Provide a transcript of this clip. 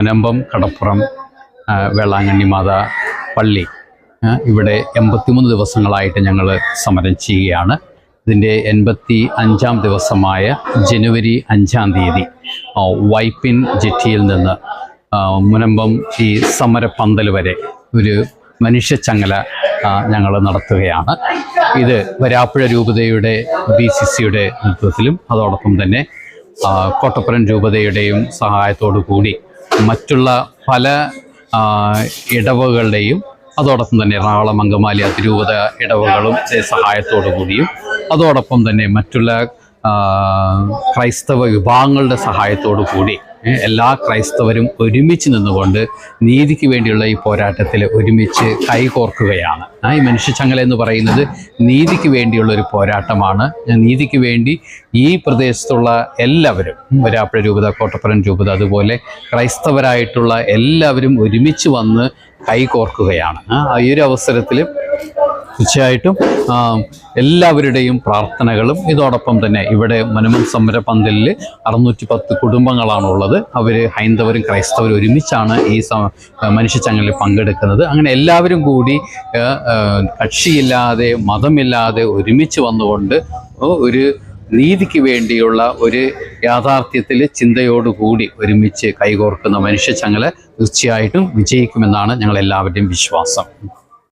മുനമ്പം കടപ്പുറം വേളാങ്കണ്ണി മാതാ പള്ളി ഇവിടെ 83 ദിവസങ്ങളായിട്ട് ഞങ്ങൾ സമരം ചെയ്യുകയാണ്. ഇതിൻ്റെ 85-ാം ദിവസമായ ജനുവരി 5-ാം തീയതി വൈപ്പിൻ ജെട്ടിയിൽ നിന്ന് മുനമ്പം ഈ സമരപ്പന്തൽ വരെ ഒരു മനുഷ്യച്ചങ്ങല ഞങ്ങൾ നടത്തുകയാണ്. ഇത് വരാപ്പുഴ രൂപതയുടെ BCCയുടെ നേതൃത്വത്തിലും അതോടൊപ്പം തന്നെ കോട്ടപ്പുറം രൂപതയുടെയും സഹായത്തോടു കൂടി മറ്റുള്ള പല ഇടവകളുടെയും അതോടൊപ്പം തന്നെ എറണാകുളം അങ്കമാലി അതിരൂപത ഇടവകളും സഹായത്തോടു കൂടിയും അതോടൊപ്പം തന്നെ മറ്റുള്ള ക്രൈസ്തവ വിഭാഗങ്ങളുടെ സഹായത്തോടു കൂടി എല്ലാ ക്രൈസ്തവരും ഒരുമിച്ച് നിന്നുകൊണ്ട് നീതിക്ക് വേണ്ടിയുള്ള ഈ പോരാട്ടത്തിൽ ഒരുമിച്ച് കൈകോർക്കുകയാണ്. ഈ മനുഷ്യച്ചങ്ങല എന്ന് പറയുന്നത് നീതിക്ക് വേണ്ടിയുള്ള ഒരു പോരാട്ടമാണ്. നീതിക്ക് വേണ്ടി ഈ പ്രദേശത്തുള്ള എല്ലാവരും, വരാപ്പുഴ രൂപത, കോട്ടപ്പുറം രൂപത, അതുപോലെ ക്രൈസ്തവരായിട്ടുള്ള എല്ലാവരും ഒരുമിച്ച് വന്ന് കൈകോർക്കുകയാണ്. ഈ ഒരു അവസരത്തിൽ തീർച്ചയായിട്ടും എല്ലാവരുടെയും പ്രാർത്ഥനകളും ഇതോടൊപ്പം തന്നെ ഇവിടെ മുനമ്പം സമരപന്തലിൽ 610 കുടുംബങ്ങളാണുള്ളത്. അവർ ഹൈന്ദവരും ക്രൈസ്തവരും ഒരുമിച്ചാണ് ഈ മനുഷ്യച്ചങ്ങലിൽ പങ്കെടുക്കുന്നത്. അങ്ങനെ എല്ലാവരും കൂടി കക്ഷിയില്ലാതെ മതമില്ലാതെ ഒരുമിച്ച് വന്നുകൊണ്ട് ഒരു നീതിക്ക് വേണ്ടിയുള്ള ഒരു യാഥാർത്ഥ്യത്തിൽ ചിന്തയോടുകൂടി ഒരുമിച്ച് കൈകോർക്കുന്ന മനുഷ്യച്ചങ്ങല തീർച്ചയായിട്ടും വിജയിക്കുമെന്നാണ് ഞങ്ങളെല്ലാവരുടെയും വിശ്വാസം.